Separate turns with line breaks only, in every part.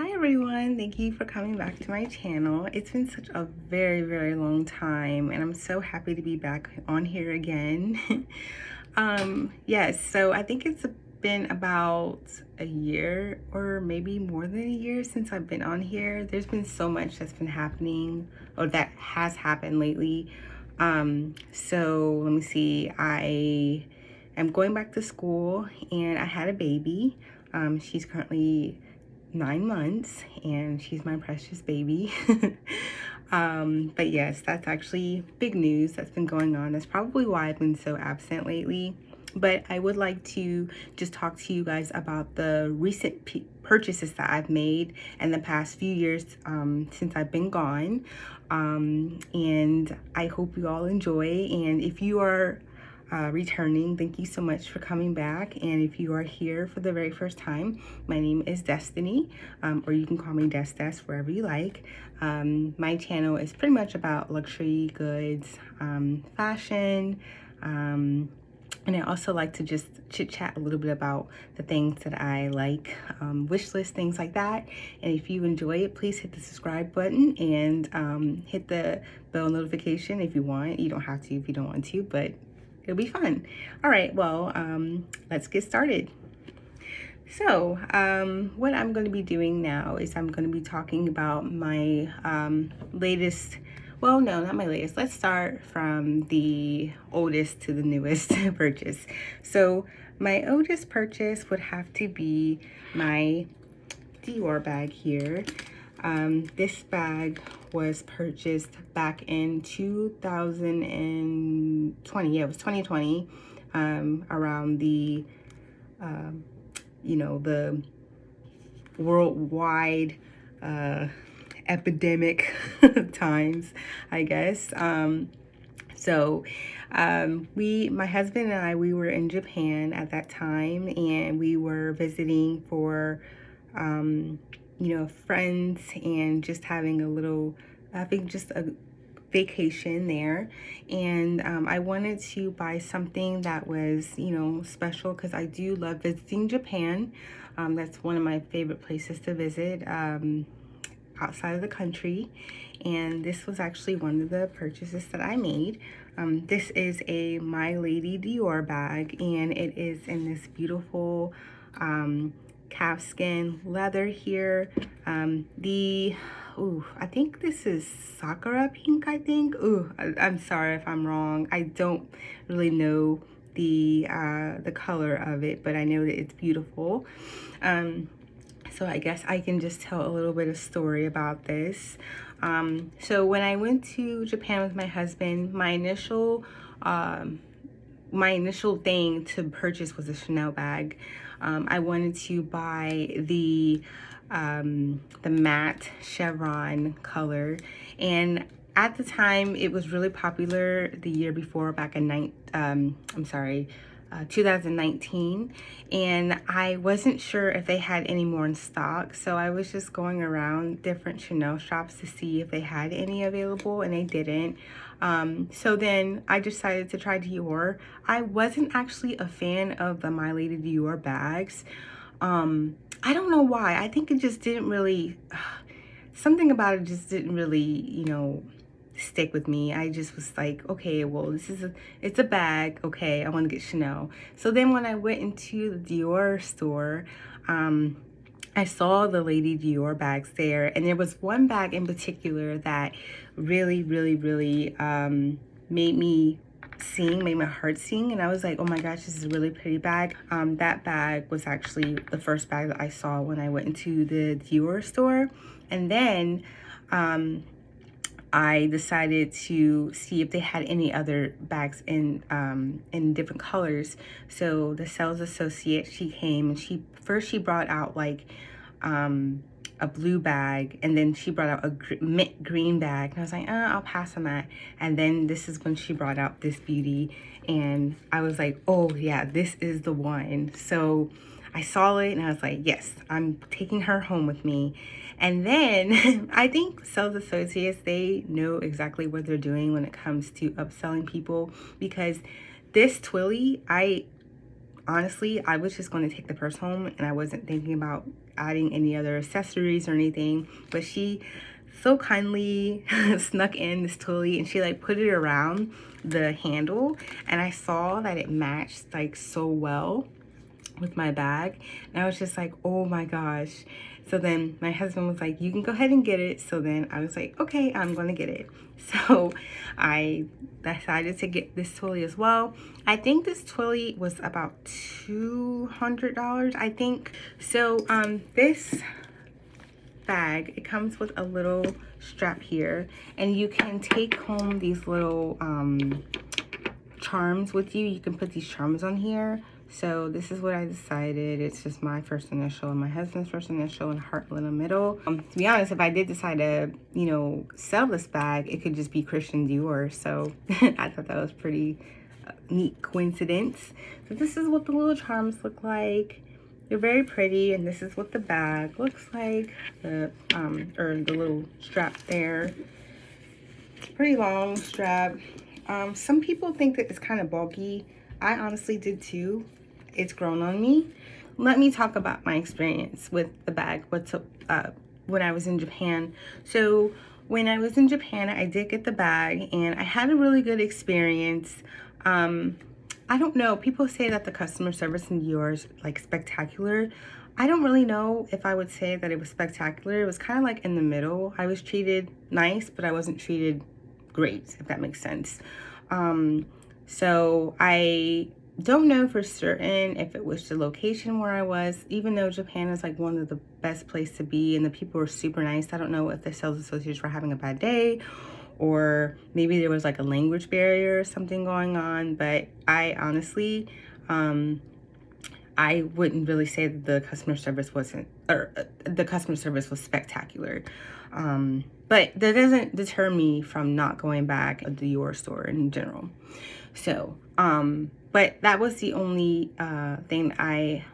Hi everyone, thank you for coming back to my channel. It's been such a very long time and I'm so happy to be back on here again. Yes, so I think it's been about a year or maybe more than a year since I've been on here. There's been so much that's been happening or that has happened lately. So let me see, I am going back to school and I had a baby. She's currently 9 months and she's my precious baby. But yes, that's actually big news that's been going on. That's probably why I've been so absent lately. But I would like to just talk to you guys about the recent purchases that I've made in the past few years since I've been gone. And I hope you all enjoy. And if you are returning, thank you so much for coming back. And if you are here for the very first time, my name is Destiny, or you can call me Des wherever you like. My channel is pretty much about luxury goods, fashion, and I also like to just chit chat a little bit about the things that I like, wish list, things like that. And if you enjoy it, please hit the subscribe button and hit the bell notification if you want. You don't have to if you don't want to, but it'll be fun. All right, well, let's get started. So what I'm going to be doing now is I'm going to be talking about my latest, well, no, not my latest. Let's start from the oldest to the newest purchase. So my oldest purchase would have to be my Dior bag here. This bag was purchased back in 2020. Yeah, it was 2020, around the, the worldwide epidemic times, I guess. My husband and I, we were in Japan at that time, and we were visiting for, friends and just having a little, I think just a vacation there. And I wanted to buy something that was, special because I do love visiting Japan. That's one of my favorite places to visit. Outside of the country, and this was actually one of the purchases that I made. This is a My Lady Dior bag, and it is in this beautiful calfskin leather here. I think this is Sakura pink, I think. I'm sorry if I'm wrong. I don't really know the color of it, but I know that it's beautiful. So I guess I can just tell a little bit of story about this. So when I went to Japan with my husband, my initial thing to purchase was a Chanel bag. I wanted to buy the matte chevron color, and at the time it was really popular the year before, back in 2019, and I wasn't sure if they had any more in stock, so I was just going around different Chanel shops to see if they had any available, and they didn't. So then I decided to try Dior. I wasn't actually a fan of the My Lady Dior bags. I don't know why. I think it just didn't really, something about it just didn't really, stick with me. I just was like, okay, well, it's a bag. Okay, I want to get Chanel. So then when I went into the Dior store, I saw the Lady Dior bags there, and there was one bag in particular that really made my heart sing, and I was like, oh my gosh, this is a really pretty bag. That bag was actually the first bag that I saw when I went into the Dior store, and then I decided to see if they had any other bags in different colors. So the sales associate, she came and she brought out like a blue bag, and then she brought out a mint green bag, and I was like, I'll pass on that. And then this is when she brought out this beauty, and I was like, oh yeah, this is the one. So I saw it and I was like, yes, I'm taking her home with me. And then I think sales associates, they know exactly what they're doing when it comes to upselling people, because this Twilly, honestly, I was just going to take the purse home, and I wasn't thinking about adding any other accessories or anything, but she so kindly snuck in this totally, and she like put it around the handle, and I saw that it matched like so well with my bag, and I was just like, oh my gosh. So then my husband was like, you can go ahead and get it. So then I was like, okay, I'm gonna get it. So I decided to get this twilly as well. I think this twilly was about $200, I think. So this bag, it comes with a little strap here, and you can take home these little charms with you. You can put these charms on here. So this is what I decided. It's just my first initial and my husband's first initial and heart in the middle. To be honest, if I did decide to, you know, sell this bag, it could just be Christian Dior. So I thought that was pretty neat coincidence. So this is what the little charms look like. They're very pretty, and this is what the bag looks like. The or the little strap there. It's a pretty long strap. Some people think that it's kind of bulky. I honestly did too. It's grown on me. Let me talk about my experience with the bag. When I was in Japan. So when I was in Japan, I did get the bag, and I had a really good experience. I don't know. People say that the customer service in Dior is like spectacular. I don't really know if I would say that it was spectacular. It was kind of like in the middle. I was treated nice, but I wasn't treated great, if that makes sense. So I don't know for certain if it was the location where I was, even though Japan is like one of the best places to be and the people were super nice. I don't know if the sales associates were having a bad day, or maybe there was like a language barrier or something going on, but I honestly, I wouldn't really say that the customer service wasn't, or the customer service was spectacular. But that doesn't deter me from not going back to the Dior store in general. So, but that was the only thing I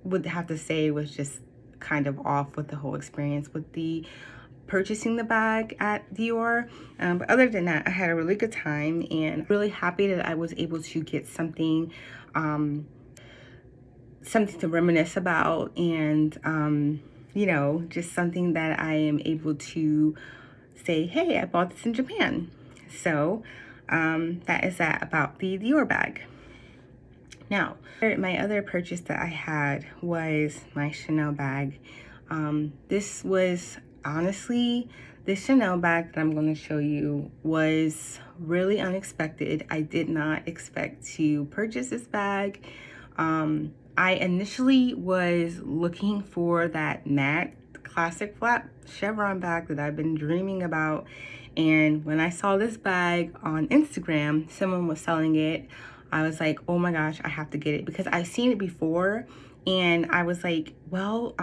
would have to say was just kind of off with the whole experience with the purchasing the bag at Dior. But other than that, I had a really good time, and really happy that I was able to get something something to reminisce about, and you know, just something that I am able to say, hey, I bought this in Japan. So that is that about the Dior bag. Now, my other purchase that I had was my Chanel bag. This was honestly, this Chanel bag that I'm going to show you was really unexpected. I did not expect to purchase this bag. I initially was looking for that matte classic flat chevron bag that I've been dreaming about. And when I saw this bag on Instagram, someone was selling it. I was like, oh my gosh, I have to get it, because I've seen it before. And I was like, well,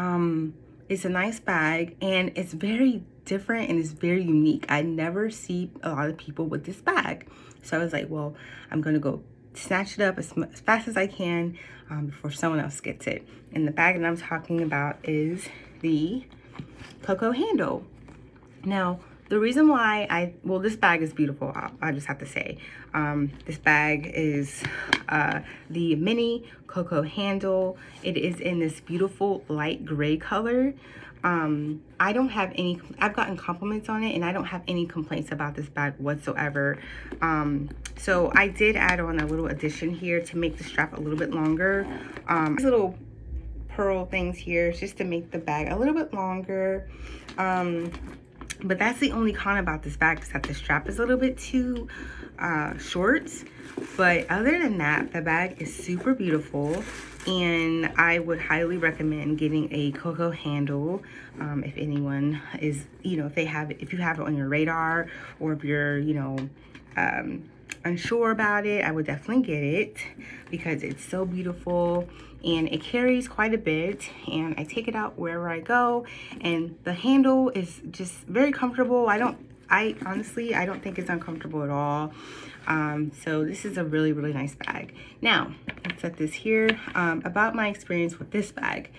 it's a nice bag, and it's very different and it's very unique. I never see a lot of people with this bag. So I was like, well, I'm gonna go snatch it up as fast as I can before someone else gets it. And the bag that I'm talking about is the Coco handle. Now, the reason why this bag is beautiful, I just have to say. This bag is the mini Coco handle. It is in this beautiful light gray color. I don't have any, I've gotten compliments on it, and I don't have any complaints about this bag whatsoever. So I did add on a little addition here to make the strap a little bit longer. These little pearl things here just to make the bag a little bit longer. But that's the only con about this bag, is that the strap is a little bit too short. But other than that, the bag is super beautiful, and I would highly recommend getting a Coco handle if anyone is, you know, if you have it on your radar, or if you're, you know, unsure about it. I would definitely get it because it's so beautiful, and it carries quite a bit, and I take it out wherever I go, and the handle is just very comfortable. I honestly don't think it's uncomfortable at all. So this is a really, really nice bag. Now, let's set this here. About my experience with this bag.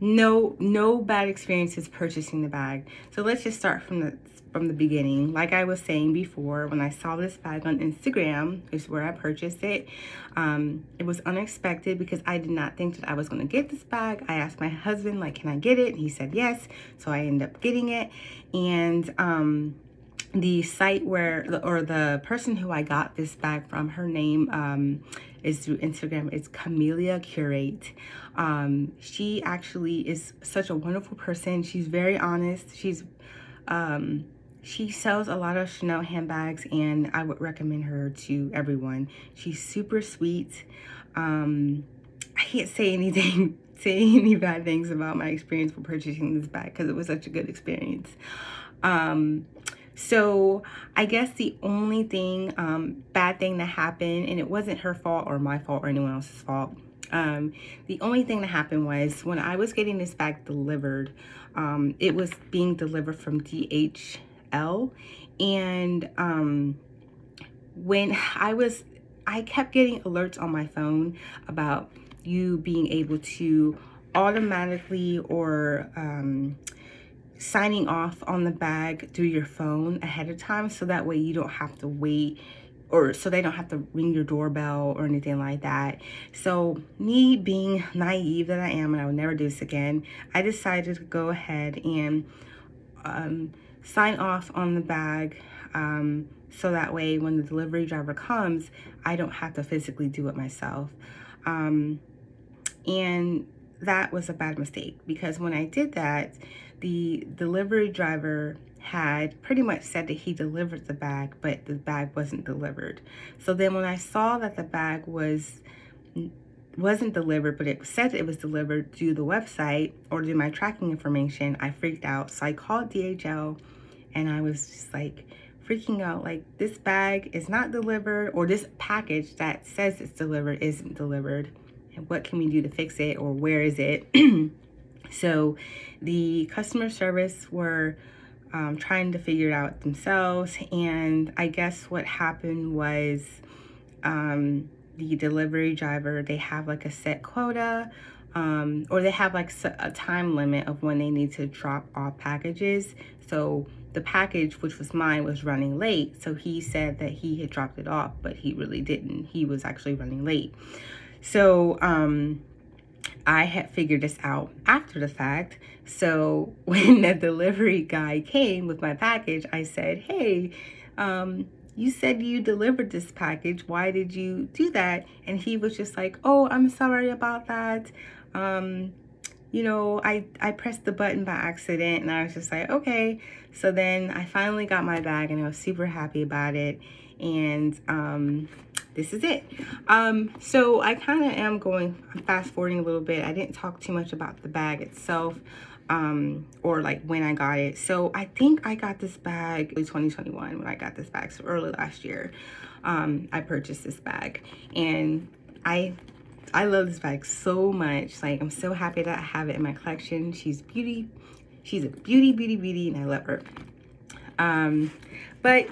no bad experiences purchasing the bag. So let's just start from the beginning. Like I was saying before, when I saw this bag on Instagram, is where I purchased it. It was unexpected because I did not think that I was going to get this bag. I asked my husband, like, can I get it? And he said yes. So I ended up getting it. And the site or the person who I got this bag from, her name is through Instagram. It's Camellia Curate. She actually is such a wonderful person. She's very honest. She sells a lot of Chanel handbags, and I would recommend her to everyone. She's super sweet. I can't say anything, say any bad things about my experience for purchasing this bag because it was such a good experience. So I guess the only thing, bad thing that happened, and it wasn't her fault or my fault or anyone else's fault. The only thing that happened was when I was getting this bag delivered, it was being delivered from DHL. And when I kept getting alerts on my phone about you being able to automatically or signing off on the bag through your phone ahead of time, so that way you don't have to wait, or so they don't have to ring your doorbell or anything like that. So me being naive that I am, and I would never do this again, I decided to go ahead and sign off on the bag, so that way when the delivery driver comes, I don't have to physically do it myself. And that was a bad mistake, because when I did that, the delivery driver had pretty much said that he delivered the bag, but the bag wasn't delivered. So then when I saw that the bag wasn't delivered, but it said it was delivered through the website or through my tracking information, I freaked out. So I called DHL, and I was just like freaking out, like, this bag is not delivered, or this package that says it's delivered isn't delivered. And what can we do to fix it, or where is it? So the customer service were trying to figure it out themselves. And I guess what happened was the delivery driver, they have like a set quota, or they have like a time limit of when they need to drop off packages. So the package, which was mine, was running late. So he said that he had dropped it off, but he really didn't. He was actually running late. So I had figured this out after the fact. So when the delivery guy came with my package, I said, hey, you said you delivered this package. Why did you do that? And he was just like, oh, I'm sorry about that. You know, I pressed the button by accident. And I was just like, okay. So then I finally got my bag, and I was super happy about it. And this is it. So I kind of am fast forwarding a little bit. I didn't talk too much about the bag itself, or like when I got it. So I think I got this bag in 2021 when I got this bag. So early last year, I purchased this bag, and I love this bag so much. Like, I'm so happy that I have it in my collection. She's a beauty, and I love her. But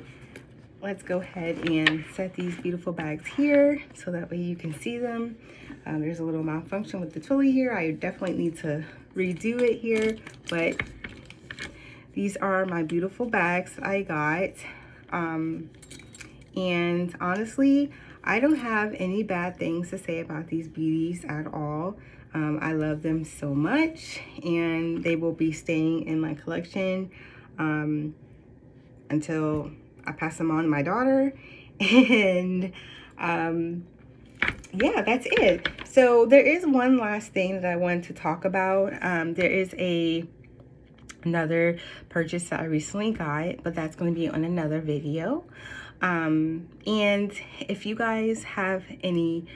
let's go ahead and set these beautiful bags here so that way you can see them. There's a little malfunction with the pulley here. I definitely need to redo it here, but these are my beautiful bags I got. And honestly, I don't have any bad things to say about these beauties at all. I love them so much, and they will be staying in my collection until I pass them on to my daughter. And yeah, that's it. So there is one last thing that I wanted to talk about. There is another purchase that I recently got, but that's going to be on another video. And if you guys have any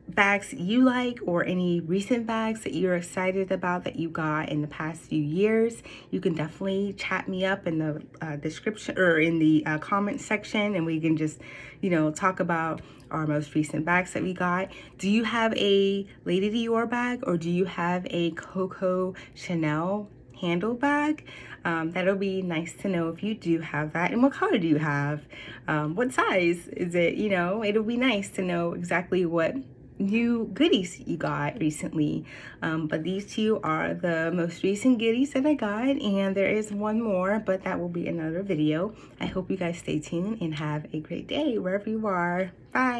bags you like, or any recent bags that you're excited about that you got in the past few years, you can definitely chat me up in the description or in the comment section, and we can just, you know, talk about our most recent bags that we got. Do you have a Lady Dior bag, or do you have a Coco Chanel handle bag? That'll be nice to know if you do have that. And what color do you have? What size is it? You know, it'll be nice to know exactly what new goodies you got recently. But these two are the most recent goodies that I got, and there is one more, but that will be another video. I hope you guys stay tuned and have a great day wherever you are. Bye.